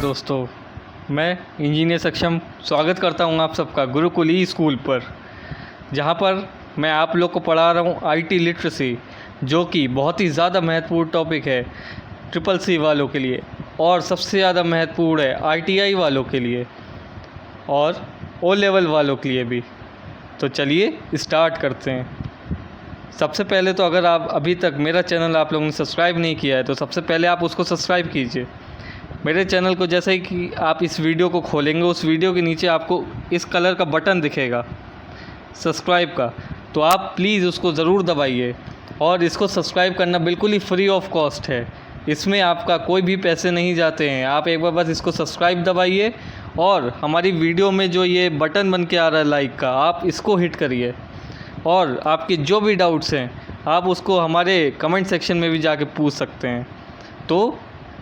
दोस्तों, मैं इंजीनियर सक्षम स्वागत करता हूं आप सबका गुरुकुल ई स्कूल पर, जहां पर मैं आप लोग को पढ़ा रहा हूं आईटी लिटरेसी, जो कि बहुत ही ज़्यादा महत्वपूर्ण टॉपिक है ट्रिपल सी वालों के लिए और सबसे ज़्यादा महत्वपूर्ण है आईटीआई वालों के लिए और ओ लेवल वालों के लिए भी। तो चलिए स्टार्ट करते हैं। सबसे पहले तो अगर आप अभी तक मेरा चैनल आप लोगों ने सब्सक्राइब नहीं किया है तो सबसे पहले आप उसको सब्सक्राइब कीजिए मेरे चैनल को। जैसे ही कि आप इस वीडियो को खोलेंगे, उस वीडियो के नीचे आपको इस कलर का बटन दिखेगा सब्सक्राइब का, तो आप प्लीज़ उसको ज़रूर दबाइए। और इसको सब्सक्राइब करना बिल्कुल ही फ्री ऑफ कॉस्ट है, इसमें आपका कोई भी पैसे नहीं जाते हैं। आप एक बार बस इसको सब्सक्राइब दबाइए और हमारी वीडियो में जो ये बटन बन के आ रहा है लाइक का, आप इसको हिट करिए। और आपके जो भी डाउट्स हैं आप उसको हमारे कमेंट सेक्शन में भी जाके पूछ सकते हैं। तो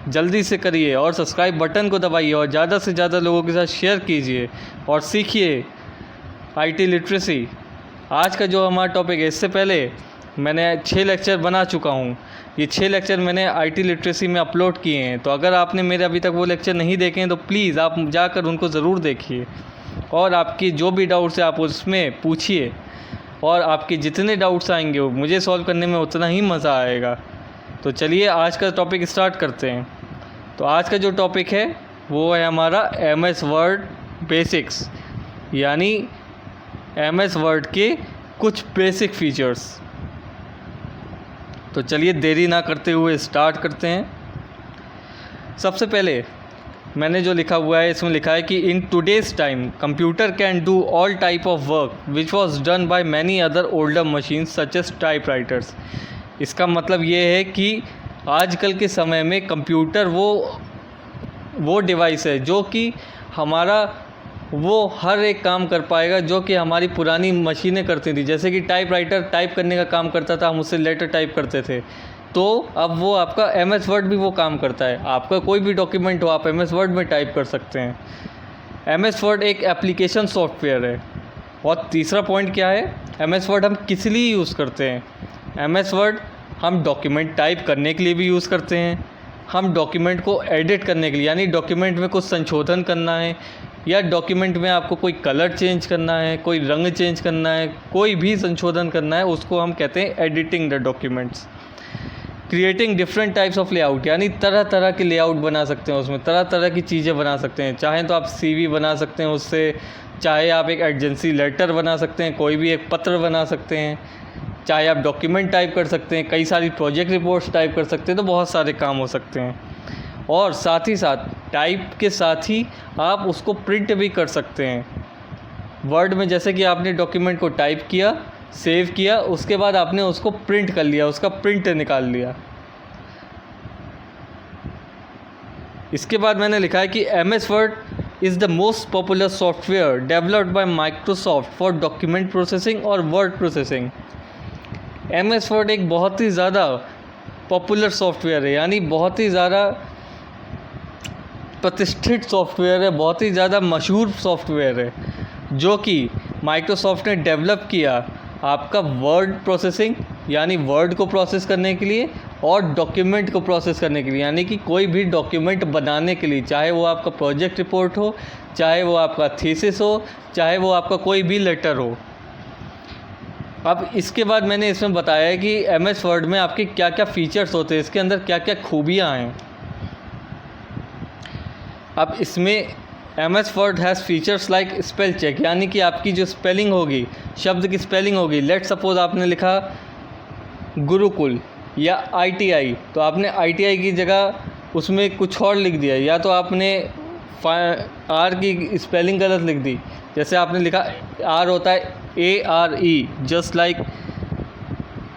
जल्दी से करिए और सब्सक्राइब बटन को दबाइए और ज़्यादा से ज़्यादा लोगों के साथ शेयर कीजिए और सीखिए आईटी लिटरेसी। आज का जो हमारा टॉपिक है, इससे पहले मैंने 6 लेक्चर बना चुका हूँ। ये 6 लेक्चर मैंने आईटी लिटरेसी में अपलोड किए हैं, तो अगर आपने मेरे अभी तक वो लेक्चर नहीं देखे हैं तो प्लीज़ आप जाकर उनको ज़रूर देखिए और आपकी जो भी डाउट्स है आप उसमें पूछिए। और आपके जितने डाउट्स आएंगे वो मुझे सॉल्व करने में उतना ही मज़ा आएगा। तो चलिए आज का टॉपिक स्टार्ट करते हैं। तो आज का जो टॉपिक है वो है हमारा एमएस वर्ड बेसिक्स, यानी एमएस वर्ड के कुछ बेसिक फीचर्स। तो चलिए देरी ना करते हुए स्टार्ट करते हैं। सबसे पहले मैंने जो लिखा हुआ है, इसमें लिखा है कि in today's time computer can do all type of work which was done by many other older machines such as typewriters. इसका मतलब ये है कि आजकल के समय में कंप्यूटर वो डिवाइस है जो कि हमारा वो हर एक काम कर पाएगा जो कि हमारी पुरानी मशीनें करती थी। जैसे कि टाइपराइटर टाइप करने का काम करता था, हम उससे लेटर टाइप करते थे, तो अब वो आपका एमएस वर्ड भी वो काम करता है। आपका कोई भी डॉक्यूमेंट हो आप एमएस वर्ड में टाइप कर सकते हैं। एमएस वर्ड एक एप्लीकेशन सॉफ्टवेयर है। और तीसरा पॉइंट क्या है, एमएस वर्ड हम किस लिए यूज़ करते हैं। एमएस वर्ड हम डॉक्यूमेंट टाइप करने के लिए भी यूज़ करते हैं, हम डॉक्यूमेंट को एडिट करने के लिए, यानी डॉक्यूमेंट में कुछ संशोधन करना है या डॉक्यूमेंट में आपको कोई कलर चेंज करना है, कोई रंग चेंज करना है, कोई भी संशोधन करना है, उसको हम कहते हैं editing the documents. Creating different types of layout, यानी तरह तरह के लेआउट बना सकते हैं, उसमें तरह तरह की चीज़ें बना सकते हैं। चाहें तो आप सीवी बना सकते हैं उससे, चाहे आप एक एजेंसी लेटर बना सकते हैं, कोई भी एक पत्र बना सकते हैं, चाहे आप डॉक्यूमेंट टाइप कर सकते हैं, कई सारी प्रोजेक्ट रिपोर्ट्स टाइप कर सकते हैं। तो बहुत सारे काम हो सकते हैं। और साथ ही साथ टाइप के साथ ही आप उसको प्रिंट भी कर सकते हैं वर्ड में। जैसे कि आपने डॉक्यूमेंट को टाइप किया, सेव किया, उसके बाद आपने उसको प्रिंट कर लिया, उसका प्रिंट निकाल लिया। इसके बाद मैंने लिखा है कि MS word is the most popular software developed by Microsoft for document processing और वर्ड प्रोसेसिंग। एमएस वर्ड एक बहुत ही ज़्यादा पॉपुलर सॉफ्टवेयर है, यानी बहुत ही ज़्यादा प्रतिष्ठित सॉफ्टवेयर है, बहुत ही ज़्यादा मशहूर सॉफ्टवेयर है, जो कि माइक्रोसॉफ्ट ने डेवलप किया आपका वर्ड प्रोसेसिंग, यानी वर्ड को प्रोसेस करने के लिए, और डॉक्यूमेंट को प्रोसेस करने के लिए, यानी कि कोई भी डॉक्यूमेंट बनाने के लिए, चाहे वो आपका प्रोजेक्ट रिपोर्ट हो, चाहे वो आपका थीसिस हो, चाहे वो आपका कोई भी लेटर हो। अब इसके बाद मैंने इसमें बताया है कि एमएस वर्ड में आपके क्या क्या फ़ीचर्स होते हैं, इसके अंदर क्या क्या खूबियाँ हैं। अब इसमें MS Word has features like spell check, यानी कि आपकी जो स्पेलिंग होगी, शब्द की स्पेलिंग होगी। लेट सपोज आपने लिखा गुरुकुल या आईटीआई, तो आपने आईटीआई की जगह उसमें कुछ और लिख दिया, या तो आपने आर की स्पेलिंग गलत लिख दी। जैसे आपने लिखा आर होता है ARE, जस्ट लाइक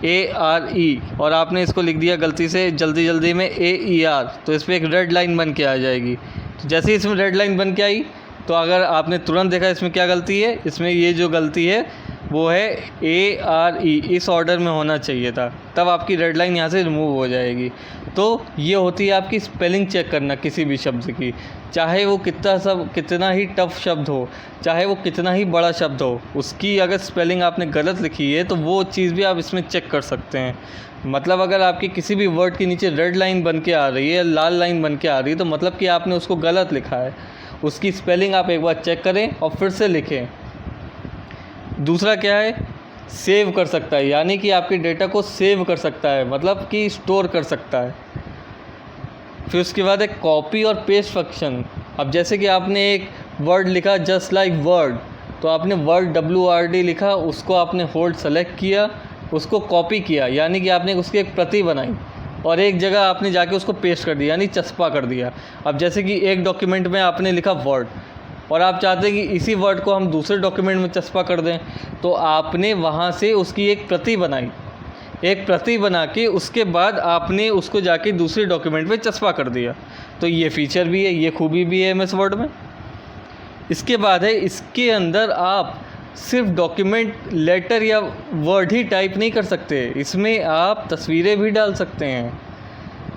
ARE, और आपने इसको लिख दिया गलती से जल्दी में AER, तो इस पर एक रेड लाइन बन के आ जाएगी। तो जैसे इसमें रेड लाइन बन के आई तो अगर आपने तुरंत देखा इसमें क्या गलती है, इसमें ये जो गलती है वो है ARE, इस ऑर्डर में होना चाहिए था, तब आपकी रेड लाइन यहाँ से रिमूव हो जाएगी। तो ये होती है आपकी स्पेलिंग चेक करना किसी भी शब्द की, चाहे वो कितना ही टफ शब्द हो, चाहे वो कितना ही बड़ा शब्द हो, उसकी अगर स्पेलिंग आपने गलत लिखी है तो वो चीज़ भी आप इसमें चेक कर सकते हैं। मतलब अगर आपकी किसी भी वर्ड के नीचे रेड लाइन बन के आ रही है, लाल लाइन बन के आ रही है, तो मतलब कि आपने उसको गलत लिखा है। उसकी स्पेलिंग आप एक बार चेक करें और फिर से लिखें। दूसरा क्या है, सेव कर सकता है, यानी कि आपके डेटा को सेव कर सकता है, मतलब कि स्टोर कर सकता है। फिर उसके बाद एक कॉपी और पेस्ट फंक्शन। अब जैसे कि आपने एक वर्ड लिखा जस्ट लाइक वर्ड, तो आपने वर्ड WRD लिखा, उसको आपने होल्ड सेलेक्ट किया, उसको कॉपी किया, यानी कि आपने उसकी एक प्रति बनाई और एक जगह आपने जाके उसको पेस्ट कर दिया, यानी चस्पा कर दिया। अब जैसे कि एक डॉक्यूमेंट में आपने लिखा वर्ड और आप चाहते हैं कि इसी वर्ड को हम दूसरे डॉक्यूमेंट में चस्पा कर दें, तो आपने वहाँ से उसकी एक प्रति बनाई, एक प्रति बना के उसके बाद आपने उसको जाके दूसरे डॉक्यूमेंट में चस्पा कर दिया। तो ये फीचर भी है, ये खूबी भी है MS वर्ड में। इसके बाद है, इसके अंदर आप सिर्फ डॉक्यूमेंट लेटर या वर्ड ही टाइप नहीं कर सकते, इसमें आप तस्वीरें भी डाल सकते हैं।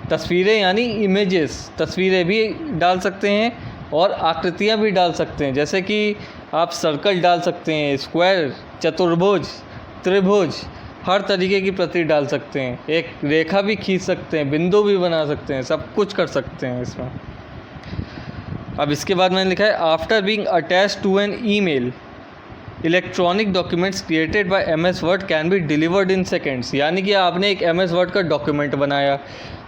तस्वीरें यानी इमेजेस, तस्वीरें भी डाल सकते हैं और आकृतियाँ भी डाल सकते हैं। जैसे कि आप सर्कल डाल सकते हैं, स्क्वायर, चतुर्भुज, त्रिभुज, हर तरीके की प्रति डाल सकते हैं। एक रेखा भी खींच सकते हैं, बिंदु भी बना सकते हैं, सब कुछ कर सकते हैं इसमें। अब इसके बाद मैंने लिखा है, after being attached to an email electronic documents created by MS word can be delivered in seconds. यानी कि आपने एक MS वर्ड का डॉक्यूमेंट बनाया,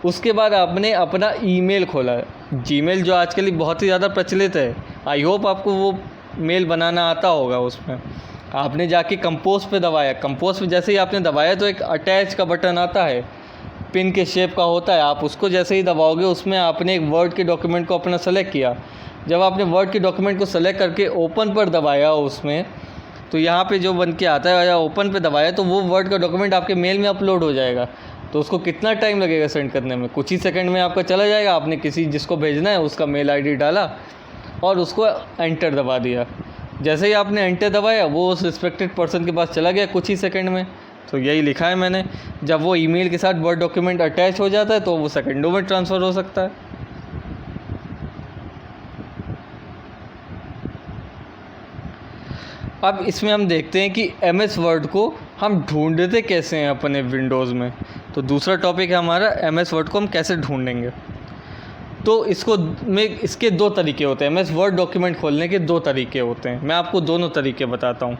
उसके बाद आपने अपना ईमेल खोला, जीमेल जो आजकल बहुत ही ज़्यादा प्रचलित है, आई होप आपको वो मेल बनाना आता होगा। उसमें आपने जाके कंपोज पे दबाया, कंपोज पे जैसे ही आपने दबाया तो एक अटैच का बटन आता है, पिन के शेप का होता है, आप उसको जैसे ही दबाओगे उसमें आपने एक वर्ड के डॉक्यूमेंट को अपना सेलेक्ट किया। जब आपने वर्ड के डॉक्यूमेंट को सेलेक्ट करके ओपन पर दबाया उसमें, तो यहाँ पे जो बन के आता है, या ओपन पे दबाया तो वो वर्ड का डॉक्यूमेंट आपके मेल में अपलोड हो जाएगा। तो उसको कितना टाइम लगेगा सेंड करने में, कुछ ही सेकंड में आपका चला जाएगा। आपने किसी जिसको भेजना है उसका मेल ID डाला और उसको एंटर दबा दिया। जैसे ही आपने एंटर दबाया वो उस रिस्पेक्टेड पर्सन के पास चला गया कुछ ही सेकंड में। तो यही लिखा है मैंने, जब वो ईमेल के साथ वर्ड डॉक्यूमेंट अटैच हो जाता है तो वो सेकंडों में ट्रांसफ़र हो सकता है। अब इसमें हम देखते हैं कि MS वर्ड को हम ढूंढते कैसे हैं अपने विंडोज़ में। तो दूसरा टॉपिक है हमारा, MS वर्ड को हम कैसे ढूंढेंगे। तो इसके दो तरीके होते हैं। MS वर्ड डॉक्यूमेंट खोलने के दो तरीके होते हैं, मैं आपको दोनों तरीके बताता हूँ।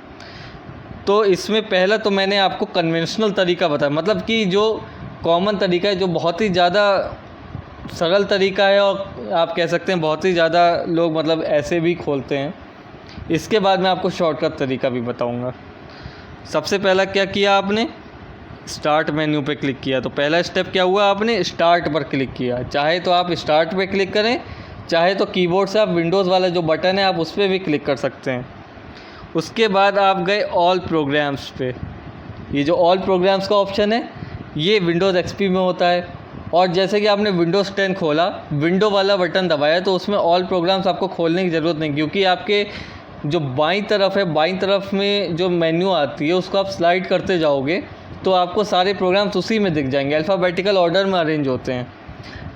तो इसमें पहला तो मैंने आपको कन्वेंशनल तरीका बताया, मतलब कि जो कॉमन तरीका है, जो बहुत ही ज़्यादा सरल तरीका है और आप कह सकते हैं बहुत ही ज़्यादा लोग मतलब ऐसे भी खोलते हैं। इसके बाद मैं आपको शॉर्टकट तरीका भी बताऊंगा। सबसे पहला क्या किया आपने, स्टार्ट मेन्यू पे क्लिक किया। तो पहला स्टेप क्या हुआ, आपने स्टार्ट पर क्लिक किया। चाहे तो आप स्टार्ट पे क्लिक करें, चाहे तो कीबोर्ड से आप विंडोज़ वाला जो बटन है आप उस पर भी क्लिक कर सकते हैं। उसके बाद आप गए ऑल प्रोग्राम्स पे। ये जो ऑल प्रोग्राम्स का ऑप्शन है ये विंडोज़ XP में होता है। और जैसे कि आपने विंडोज़ 10 खोला, विंडो वाला बटन दबाया, तो उसमें ऑल प्रोग्राम्स आपको खोलने की ज़रूरत नहीं, क्योंकि आपके जो बाईं तरफ है, बाईं तरफ में जो मेन्यू आती है उसको आप स्लाइड करते जाओगे तो आपको सारे प्रोग्राम्स उसी में दिख जाएंगे, अल्फ़ाबेटिकल ऑर्डर में अरेंज होते हैं।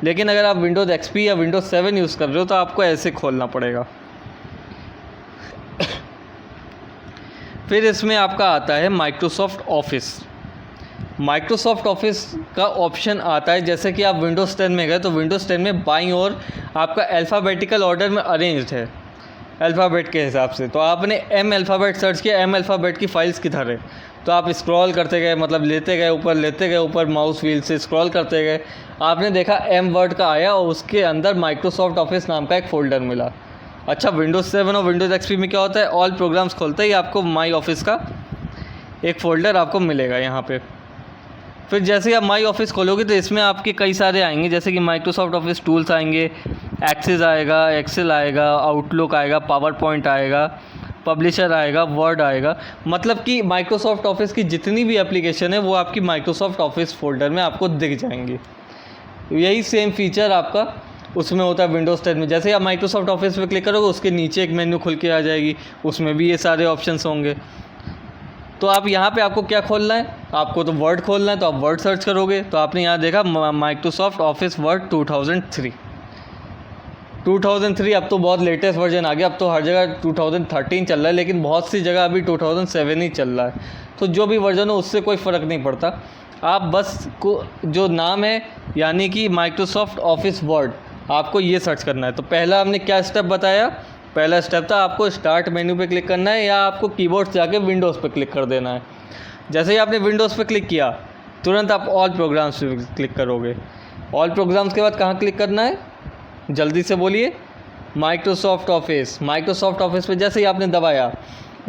लेकिन अगर आप विंडोज़ XP या विंडोज़ 7 यूज़ कर रहे हो तो आपको ऐसे खोलना पड़ेगा। फिर इसमें आपका आता है माइक्रोसॉफ्ट ऑफिस। माइक्रोसॉफ्ट ऑफिस का ऑप्शन आता है, जैसे कि आप विंडोज़ 10 में गए तो विंडोज़ 10 में बाईं ओर आपका अल्फ़ाबेटिकल ऑर्डर में अरेंज्ड है, अल्फ़ाबेट के हिसाब से। तो आपने M अल्फ़ाबेट सर्च किया, M अल्फ़ाबेट की फ़ाइल्स किधर है, तो आप स्क्रॉल करते गए, मतलब लेते गए ऊपर माउस व्हील से स्क्रॉल करते गए, आपने देखा M वर्ड का आया और उसके अंदर माइक्रोसॉफ्ट ऑफिस नाम का एक फ़ोल्डर मिला। अच्छा, विंडोज़ 7 और विंडोज़ XP में क्या होता है, ऑल प्रोग्राम्स खोलते ही आपको माई ऑफिस का एक फ़ोल्डर आपको मिलेगा यहाँ पे। फिर जैसे ही आप माई ऑफिस खोलोगे तो इसमें आपके कई सारे आएंगे, जैसे कि माइक्रोसॉफ्ट ऑफिस टूल्स आएंगे, एक्सेस आएगा, एक्सेल आएगा, आउटलुक आएगा, पावर पॉइंट आएगा, पब्लिशर आएगा, वर्ड आएगा। मतलब कि माइक्रोसॉफ्ट ऑफिस की जितनी भी एप्लीकेशन है वो आपकी माइक्रोसॉफ्ट ऑफिस फ़ोल्डर में आपको दिख जाएंगी। यही सेम फीचर आपका उसमें होता है विंडोज़ 10 में। जैसे आप माइक्रोसॉफ्ट ऑफिस पे क्लिक करोगे उसके नीचे एक मेन्यू खुल के आ जाएगी, उसमें भी ये सारे ऑप्शंस होंगे। तो आप यहाँ पे आपको क्या खोलना है, आपको तो वर्ड खोलना है, तो आप वर्ड सर्च करोगे तो आपने यहाँ देखा माइक्रोसॉफ्ट ऑफिस वर्ड 2003। अब तो बहुत लेटेस्ट वर्जन आ गया, अब तो हर जगह 2013 चल रहा है, लेकिन बहुत सी जगह अभी 2007 ही चल रहा है। तो जो भी वर्जन हो उससे कोई फ़र्क नहीं पड़ता, आप बस को जो नाम है यानी कि माइक्रोसॉफ्ट ऑफिस वर्ड आपको ये सर्च करना है। तो पहला हमने क्या स्टेप बताया, पहला स्टेप था आपको स्टार्ट मेन्यू पे क्लिक करना है या आपको कीबोर्ड से जाके विंडोज़ पे क्लिक कर देना है। जैसे ही आपने विंडोज़ पे क्लिक किया तुरंत आप ऑल प्रोग्राम्स पे क्लिक करोगे। ऑल प्रोग्राम्स के बाद कहाँ क्लिक करना है, जल्दी से बोलिए, माइक्रोसॉफ्ट ऑफिस पे जैसे ही आपने दबाया,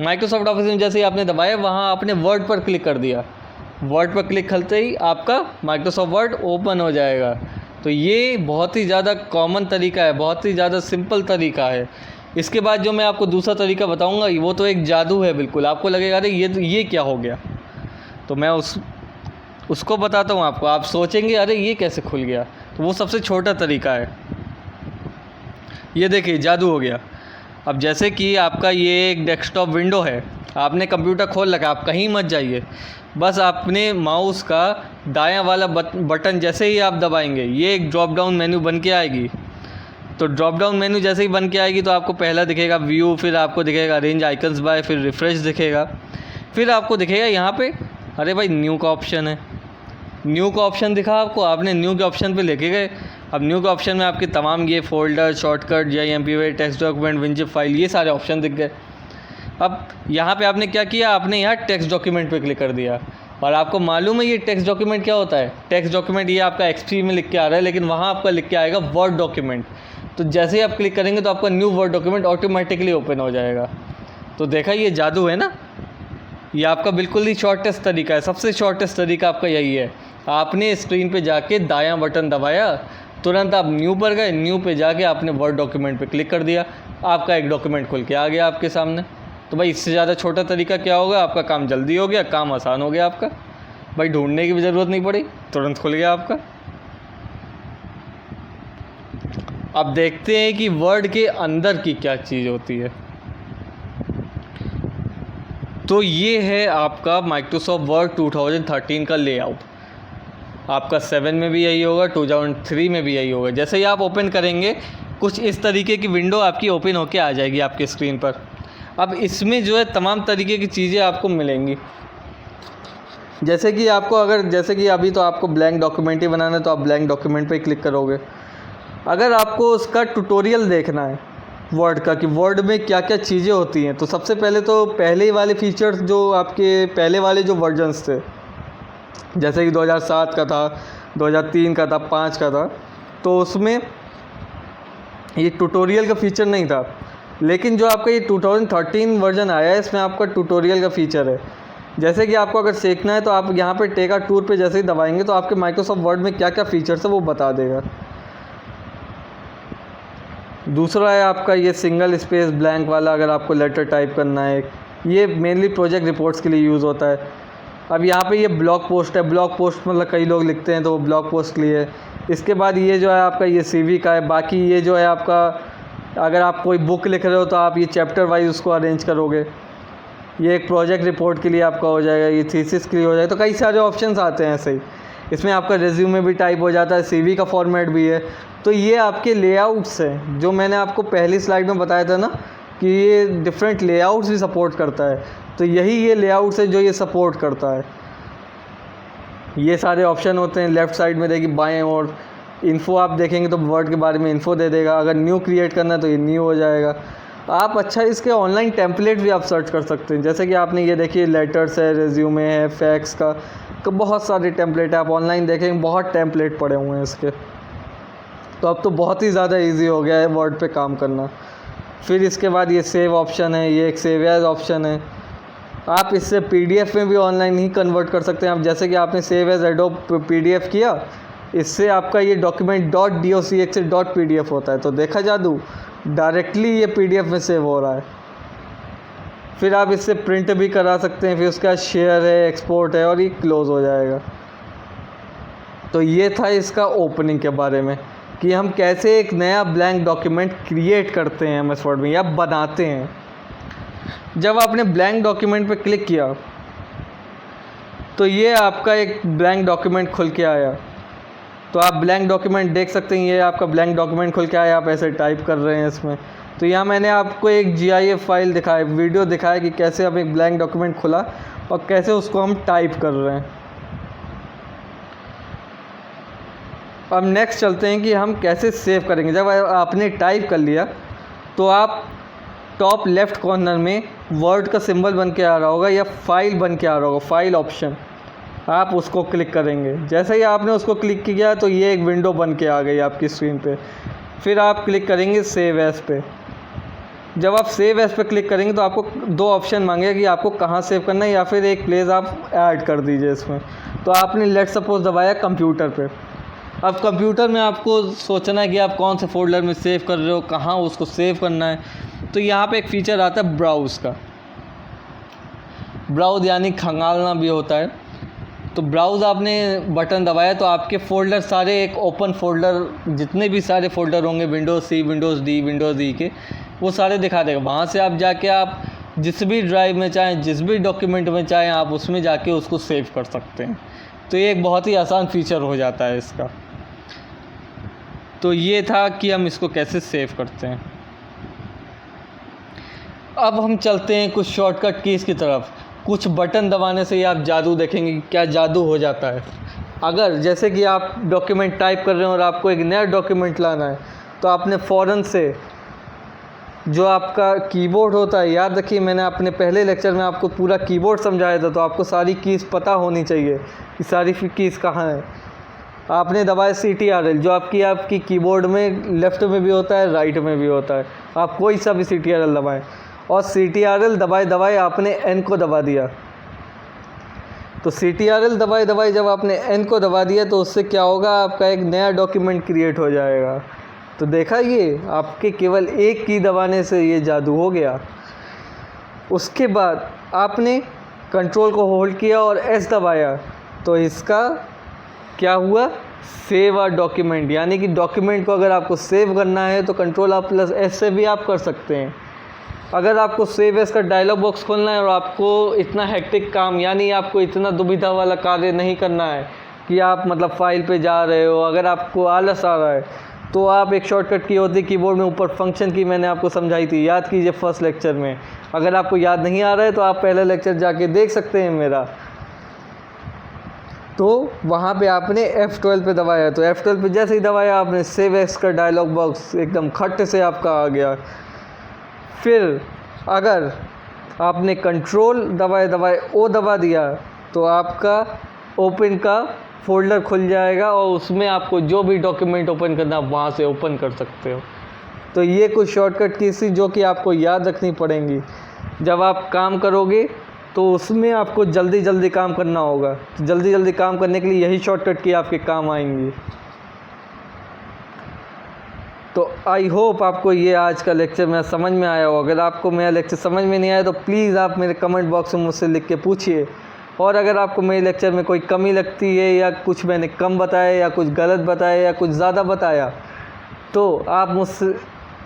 माइक्रोसॉफ्ट ऑफिस में जैसे ही आपने दबाया वहाँ आपने वर्ड पर क्लिक कर दिया। वर्ड पर क्लिक करते ही आपका माइक्रोसॉफ्ट वर्ड ओपन हो जाएगा। तो ये बहुत ही ज़्यादा कॉमन तरीका है, बहुत ही ज़्यादा सिंपल तरीका है। इसके बाद जो मैं आपको दूसरा तरीका बताऊंगा वो तो एक जादू है बिल्कुल, आपको लगेगा अरे ये क्या हो गया। तो मैं उसको बताता हूँ आपको, आप सोचेंगे अरे ये कैसे खुल गया। तो वो सबसे छोटा तरीका है, ये देखिए जादू हो गया। अब जैसे कि आपका ये एक डेस्कटॉप विंडो है, आपने कंप्यूटर खोल रखा, आप कहीं मत जाइए, बस आपने माउस का दायां वाला बटन जैसे ही आप दबाएंगे ये एक ड्रॉप डाउन मेन्यू बन के आएगी। तो ड्रॉप डाउन मेन्यू जैसे ही बन के आएगी तो आपको पहला दिखेगा व्यू, फिर आपको दिखेगा अरेंज आइकन्स बाय, फिर रिफ्रेश दिखेगा, फिर आपको दिखेगा यहाँ पे अरे भाई न्यू का ऑप्शन है। न्यू का ऑप्शन दिखा आपको, आपने न्यू के ऑप्शन पे लेके गए। अब न्यू के ऑप्शन में आपके तमाम ये folder, shortcut, JMP, text document, WinZip file, ये सारे ऑप्शन दिख गए। अब यहाँ पे आपने क्या किया, आपने यहाँ टेक्स्ट डॉक्यूमेंट पे क्लिक कर दिया। और आपको मालूम है ये टेक्स्ट डॉक्यूमेंट क्या होता है, टेक्स्ट डॉक्यूमेंट ये आपका XP में लिख के आ रहा है, लेकिन वहाँ आपका लिख के आएगा वर्ड डॉक्यूमेंट। तो जैसे ही आप क्लिक करेंगे तो आपका new word document automatically open हो जाएगा। तो देखा ये जादू है ना, ये आपका बिल्कुल ही शॉर्टेस्ट तरीका है, सबसे शॉर्टेस्ट तरीका आपका यही है। आपने स्क्रीन पे जाके दायां बटन दबाया, तुरंत आप न्यू पर गए, न्यू पे जाके आपने वर्ड डॉक्यूमेंट पे क्लिक कर दिया, आपका एक डॉक्यूमेंट खुल के आ गया आपके सामने। तो भाई इससे ज़्यादा छोटा तरीका क्या होगा, आपका काम जल्दी हो गया, काम आसान हो गया आपका, भाई ढूंढने की भी ज़रूरत नहीं पड़ी, तुरंत खुल गया आपका। अब देखते हैं कि वर्ड के अंदर की क्या चीज़ होती है। तो ये है आपका माइक्रोसॉफ्ट वर्ड 2013 का लेआउट। आपका 7 में भी यही होगा, 2003 में भी यही होगा। जैसे ही आप ओपन करेंगे कुछ इस तरीके की विंडो आपकी ओपन होके आ जाएगी आपके स्क्रीन पर। अब इसमें जो है तमाम तरीके की चीज़ें आपको मिलेंगी, जैसे कि जैसे कि अभी तो आपको ब्लैंक डॉक्यूमेंट ही बनाना है तो आप ब्लैंक डॉक्यूमेंट पे क्लिक करोगे। अगर आपको उसका ट्यूटोरियल देखना है वर्ड का कि वर्ड में क्या क्या चीज़ें होती हैं, तो सबसे पहले तो पहले ही वाले फीचर्स जो आपके पहले वाले जो वर्जन्स थे, जैसे कि 2007 का था, 2003 का था, 5 का था, तो उसमें ये ट्यूटोरियल का फीचर नहीं था। लेकिन जो आपका ये 2013 वर्जन आया है इसमें आपका ट्यूटोरियल का फीचर है। जैसे कि आपको अगर सीखना है तो आप यहाँ पे टेक अ टूर पे जैसे ही दबाएंगे तो आपके माइक्रोसॉफ्ट वर्ड में क्या क्या फीचर्स है वो बता देगा। दूसरा है आपका ये सिंगल स्पेस ब्लैंक वाला, अगर आपको लेटर टाइप करना है, ये मेनली प्रोजेक्ट रिपोर्ट्स के लिए यूज़ होता है। अब यहाँ पे ये ब्लॉग पोस्ट है, ब्लॉग पोस्ट मतलब कई लोग लिखते हैं तो वो ब्लॉग पोस्ट के लिए है। इसके बाद ये जो है आपका ये CV का है। बाकी ये जो है आपका अगर आप कोई बुक लिख रहे हो तो आप ये चैप्टर वाइज उसको अरेंज करोगे। ये एक प्रोजेक्ट रिपोर्ट के लिए आपका हो जाएगा, ये थीसिस के लिए हो जाएगा। तो कई सारे ऑप्शंस आते हैं ऐसे ही। इसमें आपका रिज्यूमे भी टाइप हो जाता है, CV का फॉर्मेट भी है। तो ये आपके लेआउट्स हैं जो मैंने आपको पहली स्लाइड में बताया था ना कि ये डिफरेंट लेआउट्स भी सपोर्ट करता है। तो यही ये लेआउट्स है जो ये सपोर्ट करता है। ये सारे ऑप्शन होते हैं, लेफ़्ट साइड में देखिए बाएं और इन्फो आप देखेंगे तो वर्ड के बारे में इन्फो दे देगा। अगर न्यू क्रिएट करना है तो ये न्यू हो जाएगा। आप अच्छा इसके ऑनलाइन टेम्पलेट भी आप सर्च कर सकते हैं, जैसे कि आपने ये देखिए लेटर्स है, रिज्यूमे है, फैक्स का, तो बहुत सारे टेम्पलेट है। आप ऑनलाइन देखेंगे बहुत टेम्पलेट पड़े हुए हैं इसके। तो अब तो बहुत ही ज़्यादा इजी हो गया है वर्ड पे काम करना। फिर इसके बाद ये सेव ऑप्शन है, ये एक सेव एज ऑप्शन है। आप इससे PDF में भी ऑनलाइन ही कन्वर्ट कर सकते हैं। आप जैसे कि आपने सेव एज एडोब PDF किया, इससे आपका ये डॉक्यूमेंट .docx से .pdf होता है। तो देखा जादू, डायरेक्टली ये PDF में सेव हो रहा है। फिर आप इससे प्रिंट भी करा सकते हैं। फिर उसका शेयर है, एक्सपोर्ट है और ये क्लोज़ हो जाएगा। तो ये था इसका ओपनिंग के बारे में कि हम कैसे एक नया ब्लैंक डॉक्यूमेंट क्रिएट करते हैं MS वर्ड में या बनाते हैं। जब आपने ब्लैंक डॉक्यूमेंट पे क्लिक किया तो ये आपका एक ब्लैंक डॉक्यूमेंट खुल के आया। तो आप ब्लैंक डॉक्यूमेंट देख सकते हैं, ये आपका ब्लैंक डॉक्यूमेंट खुल के आया, आप ऐसे टाइप कर रहे हैं इसमें। तो यहाँ मैंने आपको एक GIF फाइल दिखाया, वीडियो दिखाया कि कैसे अब एक ब्लैंक डॉक्यूमेंट खुला और कैसे उसको हम टाइप कर रहे हैं। अब नेक्स्ट चलते हैं कि हम कैसे सेव करेंगे। जब आपने टाइप कर लिया तो आप टॉप लेफ़्ट कॉर्नर में वर्ड का सिंबल बन के आ रहा होगा या फाइल बन के आ रहा होगा, फाइल ऑप्शन, आप उसको क्लिक करेंगे। जैसे ही आपने उसको क्लिक किया तो ये एक विंडो बन के आ गई आपकी स्क्रीन पे। फिर आप क्लिक करेंगे सेव एज़ पे। जब आप सेव एज़ पे क्लिक करेंगे तो आपको दो ऑप्शन मांगेगा कि आपको कहाँ सेव करना है, या फिर एक प्लेस आप ऐड कर दीजिए इसमें। तो आपने लेट सपोज दबाया कंप्यूटर पे। अब कंप्यूटर में आपको सोचना है कि आप कौन से फ़ोल्डर में सेव कर रहे हो, कहाँ उसको सेव करना है। तो यहाँ पे एक फ़ीचर आता है ब्राउज़ का। ब्राउज़ यानी खंगालना भी होता है। तो ब्राउज़ आपने बटन दबाया तो आपके फ़ोल्डर सारे एक ओपन फ़ोल्डर, जितने भी सारे फ़ोल्डर होंगे Windows C, Windows D, Windows E के, वो सारे दिखा देगा। वहाँ से आप जाके आप जिस भी ड्राइव में चाहें, जिस भी डॉक्यूमेंट में चाहें, आप उसमें जाके उसको सेव कर सकते हैं। तो ये एक बहुत ही आसान फ़ीचर हो जाता है इसका। तो ये था कि हम इसको कैसे सेव करते हैं। अब हम चलते हैं कुछ शॉर्टकट कीज़ की तरफ। कुछ बटन दबाने से ही आप जादू देखेंगे कि क्या जादू हो जाता है। अगर जैसे कि आप डॉक्यूमेंट टाइप कर रहे हैं और आपको एक नया डॉक्यूमेंट लाना है, तो आपने फ़ौरन से जो आपका कीबोर्ड होता है, याद रखिए मैंने अपने पहले लेक्चर में आपको पूरा कीबोर्ड समझाया था, तो आपको सारी कीज़ पता होनी चाहिए कि सारी कीज़ कहाँ हैं। आपने दबाया CTRL, जो आपकी कीबोर्ड में लेफ़्ट में भी होता है, राइट में भी होता है। आप कोई सा भी CTRL दबाएं, और CTRL दबाए आपने N को दबा दिया। तो CTRL दबाए जब आपने N को दबा दिया तो उससे क्या होगा, आपका एक नया डॉक्यूमेंट क्रिएट हो जाएगा। तो देखा, ये आपके केवल एक की दबाने से ये जादू हो गया। उसके बाद आपने कंट्रोल को होल्ड किया और S दबाया, तो इसका क्या हुआ, सेव अ डॉक्यूमेंट, यानी कि डॉक्यूमेंट को अगर आपको सेव करना है तो Ctrl+S से भी आप कर सकते हैं। अगर आपको सेव एज़ का डायलॉग बॉक्स खोलना है और आपको इतना हेक्टिक काम, यानी आपको इतना दुविधा वाला कार्य नहीं करना है कि आप मतलब फ़ाइल पे जा रहे हो, अगर आपको आलस आ रहा है, तो आप एक शॉर्टकट की होती है कीबोर्ड में ऊपर फंक्शन की, मैंने आपको समझाई थी, याद कीजिए फर्स्ट लेक्चर में। अगर आपको याद नहीं आ रहा है तो आप पहला लेक्चर जाके देख सकते हैं मेरा। तो वहाँ पे आपने F12 पे दबाया, तो F12 पे जैसे ही दबाया आपने सेव एज़ का डायलॉग बॉक्स एकदम खट से आपका आ गया। फिर अगर आपने कंट्रोल दबाए O दबा दिया तो आपका ओपन का फ़ोल्डर खुल जाएगा और उसमें आपको जो भी डॉक्यूमेंट ओपन करना आप वहाँ से ओपन कर सकते हो। तो ये कुछ शॉर्टकट कीज़ थी जो कि आपको याद रखनी पड़ेंगी। जब आप काम करोगे तो उसमें आपको जल्दी काम करना होगा। जल्दी काम करने के लिए यही शॉर्टकट की आपके काम आएंगी। तो आई होप आपको ये आज का लेक्चर मेरा समझ में आया हो। अगर आपको मेरा लेक्चर समझ में नहीं आया तो प्लीज़ आप मेरे कमेंट बॉक्स में मुझसे लिख के पूछिए। और अगर आपको मेरे लेक्चर में कोई कमी लगती है या कुछ मैंने कम बताया या कुछ गलत बताया या कुछ ज़्यादा बताया, तो आप मुझसे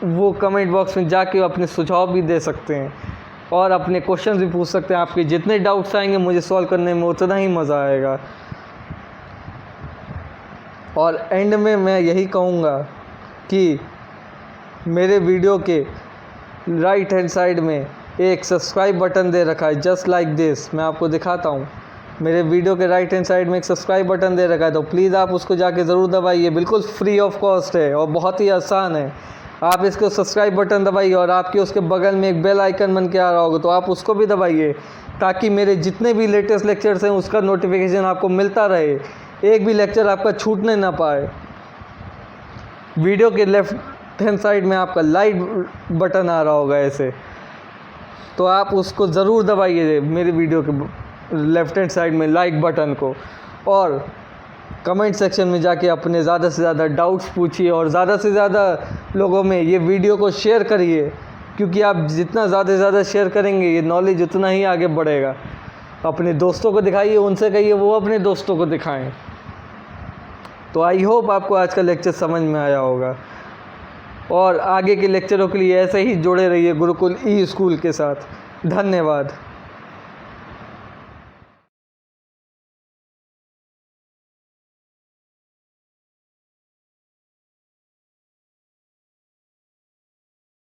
वो कमेंट बॉक्स में जाके अपने सुझाव भी दे सकते हैं और अपने क्वेश्चन भी पूछ सकते हैं। आपके जितने डाउट्स आएंगे मुझे सॉल्व करने में उतना ही मज़ा आएगा। और एंड में मैं यही कहूँगा कि मेरे वीडियो के राइट हैंड साइड में एक सब्सक्राइब बटन दे रखा है, जस्ट लाइक दिस। मैं आपको दिखाता हूँ, मेरे वीडियो के राइट हैंड साइड में एक सब्सक्राइब बटन दे रखा है, तो प्लीज़ आप उसको जाके ज़रूर दबाइए। बिल्कुल फ्री ऑफ कॉस्ट है और बहुत ही आसान है। आप इसको सब्सक्राइब बटन दबाइए और आपके उसके बगल में एक बेल आइकन बन के आ रहा होगा, तो आप उसको भी दबाइए ताकि मेरे जितने भी लेटेस्ट लेक्चर्स हैं उसका नोटिफिकेशन आपको मिलता रहे, एक भी लेक्चर आपका छूटने ना पाए। वीडियो के लेफ्ट हैंड साइड में आपका लाइक बटन आ रहा होगा ऐसे, तो आप उसको ज़रूर दबाइए मेरे वीडियो के लेफ्ट हैंड साइड में लाइक बटन को। और कमेंट सेक्शन में जाके अपने ज़्यादा से ज़्यादा डाउट्स पूछिए और ज़्यादा से ज़्यादा लोगों में ये वीडियो को शेयर करिए, क्योंकि आप जितना ज़्यादा से ज़्यादा शेयर करेंगे ये नॉलेज उतना ही आगे बढ़ेगा। अपने दोस्तों को दिखाइए, उनसे कहिए वो अपने दोस्तों को दिखाएं। तो आई होप आपको आज का लेक्चर समझ में आया होगा और आगे के लेक्चरों के लिए ऐसे ही जुड़े रहिए गुरुकुल ई स्कूल के साथ। धन्यवाद।